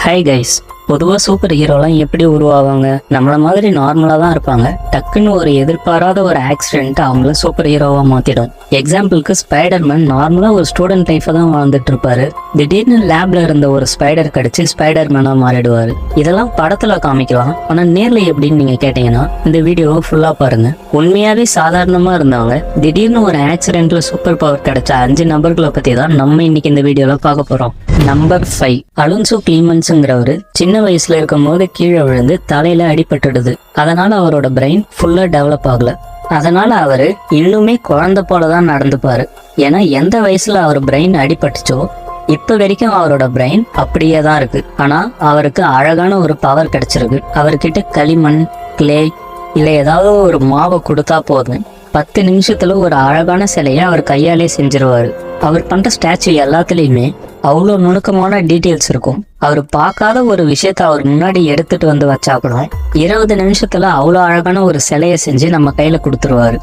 Hi guys, பொதுவாக super ஹீரோலாம் எப்படி உருவாவாங்க? நம்மள மாதிரி நார்மலாக தான் இருப்பாங்க. டக்குன்னு ஒரு எதிர்பாராத ஒரு ஆக்சிடென்ட் அவங்கள சூப்பர் ஹீரோவாக மாற்றிடும். எக்ஸாம்பிளுக்கு ஸ்பைடர்மேன் நார்மலாக ஒரு ஸ்டூடெண்ட் லைஃப்பை தான் வாழ்ந்துட்டு இருப்பாரு. திடீர்னு லேப்ல இருந்த ஒரு ஸ்பைடர் கடிச்சு ஸ்பைடர்மேனாக மாறிடுவார். இதெல்லாம் படத்தில் காமிக்கலாம், ஆனால் நேரில் எப்படின்னு நீங்கள் கேட்டிங்கன்னா இந்த வீடியோவை ஃபுல்லாக பாருங்க. உண்மையாகவே சாதாரணமாக இருந்தவங்க திடீர்னு ஒரு ஆக்சிடென்ட்ல சூப்பர் பவர் கிடைச்ச 5 நபர்களை பற்றி தான் நம்ம இன்னைக்கு இந்த வீடியோவில் பார்க்க போகிறோம். நம்பர் 5, அலோன்சோ கிளீமன்ஸ்ங்கிறவரு சின்ன வயசுல இருக்கும் போது கீழே விழுந்து தலையில அடிபட்டுடுது. அதனால அவரோட பிரெயின் ஃபுல்லா டெவலப் ஆகல. அதனால அவரு இன்னுமே குழந்தை போலதான் நடந்துப்பாரு. ஏன்னா எந்த வயசுல அவர் பிரெயின் அடிபட்டுச்சோ இப்ப வரைக்கும் அவரோட பிரெயின் அப்படியே தான் இருக்கு. ஆனா அவருக்கு அழகான ஒரு பவர் கிடைச்சிருக்கு. அவர்கிட்ட களிமண், கிளே இல்ல ஏதாவது ஒரு மாவை கொடுத்தா போதும், 10 நிமிஷத்துல ஒரு அழகான சிலையை அவர் கையாலே செஞ்சிருவாரு. அவர் பண்ற ஸ்டாச்சு எல்லாத்துலயுமே அவ்வளோ நுணுக்கமான டீட்டெயில்ஸ் இருக்கும். அவர் பார்க்காத ஒரு விஷயத்த அவர் முன்னாடி எடுத்துட்டு வந்து வச்சா கூட 20 நிமிஷத்துல அவ்வளோ அழகான ஒரு சிலையை செஞ்சு நம்ம கையில கொடுத்துருவாரு.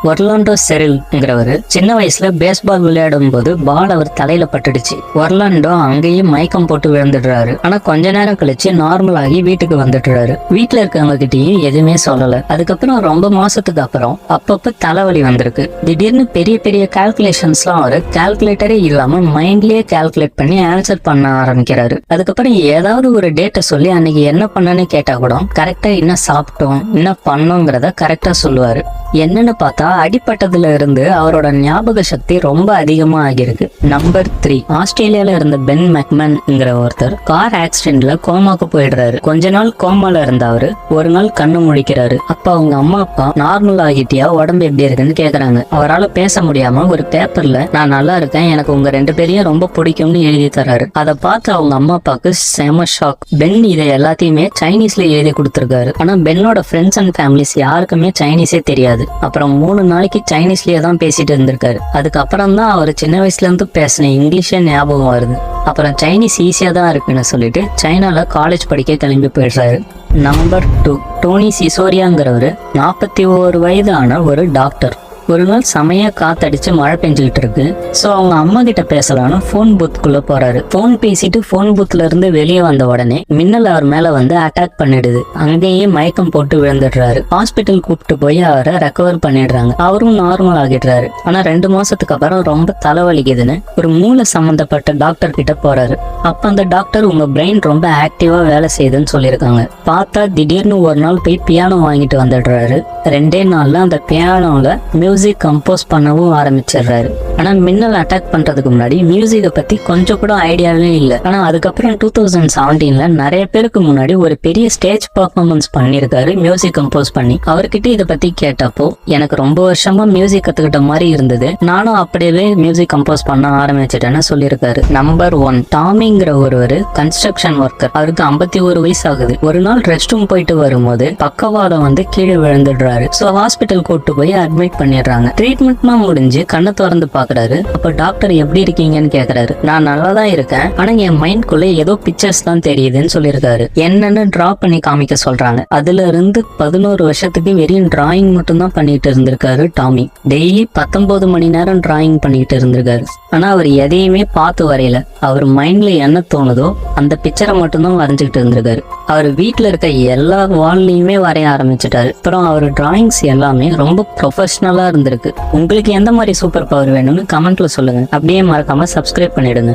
ஒர்லாண்டோ செரில்ங்கிறவரு சின்ன வயசுல பேஸ்பால் விளையாடும் போது பால் அவர் தலையில பட்டுடுச்சு. ஒர்லாண்டோ அங்கேயே மயக்கம் போட்டு விழுந்துடுறாரு. ஆனா கொஞ்ச நேரம் கழிச்சு நார்மல் ஆகி வீட்டுக்கு வந்துடுறாரு. வீட்டுல இருக்கவங்க கிட்டயும் எதுவுமே சொல்லல. அதுக்கப்புறம் ரொம்ப மாசத்துக்கு அப்புறம் அப்பப்ப தலைவலி வந்திருக்கு. திடீர்னு பெரிய பெரிய கால்குலேஷன்ஸ்லாம் அவரு கால்குலேட்டரே இல்லாம மைண்ட்லயே கால்குலேட் பண்ணி ஆன்சர் பண்ண ஆரம்பிக்கிறாரு. அதுக்கப்புறம் ஏதாவது ஒரு டேட்டை சொல்லி அன்னைக்கு என்ன பண்ணன்னு கேட்டா கூட கரெக்டா என்ன சாப்பிட்டோம் என்ன பண்ணோங்கிறத கரெக்டா சொல்லுவாரு. என்னன்னு பார்த்தா அடிப்பட்டதுல இருந்து அவரோட ஞாபக சக்தி ரொம்ப அதிகமா ஆகிருக்கு. நம்பர் 3, ஆஸ்திரேலியால இருந்த பென் மெக்மேன்ங்கிற ஒருத்தர் கார் ஆக்சிடென்ட்ல கோமாக்கு போயிடுறாரு. கொஞ்ச நாள் கோமால இருந்தவரு ஒரு நாள் கண்ணு முழிக்கிறாரு. அப்ப அவங்க அம்மா அப்பா நார்மல் ஆகிட்டியா, உடம்பு எப்படி இருக்குன்னு கேக்குறாங்க. அவரால் பேச முடியாம ஒரு பேப்பர்ல நான் நல்லா இருக்கேன், எனக்கு உங்க 2 பேரையும் ரொம்ப பிடிக்கும்னு எழுதி தர்றாரு. அதை பார்த்து அவங்க அம்மா அப்பாவுக்கு செம ஷாக். பென் இதை எல்லாத்தையுமே சைனீஸ்ல எழுதி கொடுத்திருக்காரு. ஆனா பென்னோட ஃப்ரெண்ட்ஸ் அண்ட் ஃபேமிலிஸ் யாருக்குமே சைனீஸே தெரியாது. அப்புறம் 3 நாளைக்கு சைனீஸ்லயே தான் பேசிட்டு இருந்திருக்காரு. அதுக்கப்புறம் தான் அவர் சின்ன வயசுல இருந்து பேசின இங்கிலீஷே ஞாபகம் வருது. அப்புறம் சைனீஸ் ஈஸியா தான் இருக்குன்னு சொல்லிட்டு சைனால காலேஜ் படிக்க கிளம்பி போயிடுறாரு. நம்பர் 2, டோனி சிசோரியாங்கிறவரு 41 வயதான ஒரு டாக்டர். ஒரு நாள் செமையா காத்தடிச்சு மழை பெஞ்சுக்கிட்டு இருக்கு. ஸோ அவங்க அம்மா கிட்ட பேசலான்னு போன் பூத்துக்குள்ள போறாரு. போன் பேசிட்டு போன் பூத்ல இருந்து வெளியே வந்த உடனே மின்னல் அவர் மேல வந்து அட்டாக் பண்ணிடுது. அங்கேயே மயக்கம் போட்டு விழுந்துடுறாரு. ஹாஸ்பிட்டல் கூப்பிட்டு போய் அவரை ரெக்கவர் பண்ணிடுறாங்க. அவரும் நார்மல் ஆகிடுறாரு. ஆனா 2 மாசத்துக்கு அப்புறம் ரொம்ப தலைவலிக்குதுன்னு ஒரு மூளை சம்பந்தப்பட்ட டாக்டர் கிட்ட போறாரு. அப்ப அந்த டாக்டர் உங்க பிரெயின் ரொம்ப ஆக்டிவா வேலை செய்யுதுன்னு சொல்லியிருக்காங்க. பார்த்தா திடீர்னு ஒரு நாள் போய் பியானோ வாங்கிட்டு வந்துடுறாரு. 2 நாள்ல அந்த பியானோல மியூசிக் கம்போஸ் பண்ணவும் ஆரம்பிச்சிடுறாரு. ஆனா மின்னல் அட்டாக் பண்றதுக்கு முன்னாடி மியூசிக்கை பத்தி கொஞ்சம் கூட ஐடியாவே இல்லை. ஆனா அதுக்கப்புறம் 2017ல நிறைய பேருக்கு முன்னாடி ஒரு பெரிய ஸ்டேஜ் பர்ஃபார்மன்ஸ் பண்ணியிருக்காரு மியூசிக் கம்போஸ் பண்ணி. அவர்கிட்ட இதை பத்தி கேட்டப்போ எனக்கு ரொம்ப வருஷமா மியூசிக் கத்துக்கிட்ட மாதிரி இருந்தது, நானும் அப்படியே மியூசிக் கம்போஸ் பண்ண ஆரம்பிச்சிட்டேன்னு சொல்லியிருக்காரு. நம்பர் 1, டாமிங்கிற ஒருவர் கன்ஸ்ட்ரக்ஷன் ஒர்க்கர். அவருக்கு 51 வயசு ஆகுது. ஒரு நாள் ரெஸ்ட் ரூம் போயிட்டு வரும்போது பக்கவாதம் வந்து கீழே விழுந்துடுறாரு. ஸோ ஹாஸ்பிட்டல் கூட்டு போய் அட்மிட் பண்ணிடுறாங்க. ட்ரீட்மெண்ட்லாம் முடிஞ்சு கண்ணை திறந்து பாக்குறாரு. அப்ப டாக்டர் எப்படி இருக்கீங்கன்னு கேக்குறாரு. நான் நல்லா தான் இருக்கேன், ஆனா என் மைண்ட்குள்ள ஏதோ பிக்சர்ஸ் தான் தெரியுதுன்னு சொல்லியிருக்காரு. என்னன்னு டிரா பண்ணி காமிக்க சொல்றாங்க. அதுல இருந்து 11 வருஷத்துக்கு வெறும் டிராயிங் மட்டும் தான் பண்ணிட்டு இருந்திருக்காரு டாமி. டெய்லி 19 மணி நேரம் டிராயிங் பண்ணிட்டு இருந்திருக்காரு. ஆனா அவர் எதையுமே பார்த்து வரையல. அவர் மைண்ட்ல என்ன தோணுதோ அந்த பிக்சரை மட்டும்தான் வரைஞ்சுக்கிட்டு இருந்திருக்காரு. அவர் வீட்டுல இருக்க எல்லா வால்லையுமே வரைய ஆரம்பிச்சிட்டாரு. அப்புறம் அவர் டிராயிங்ஸ் எல்லாமே ரொம்ப ப்ரொஃபஷனலா இருந்திருக்கு. உங்களுக்கு எந்த மாதிரி சூப்பர் பவர் வேணும்னு கமெண்ட்ல சொல்லுங்க. அப்படியே மறக்காம சப்ஸ்கிரைப் பண்ணிடுங்க.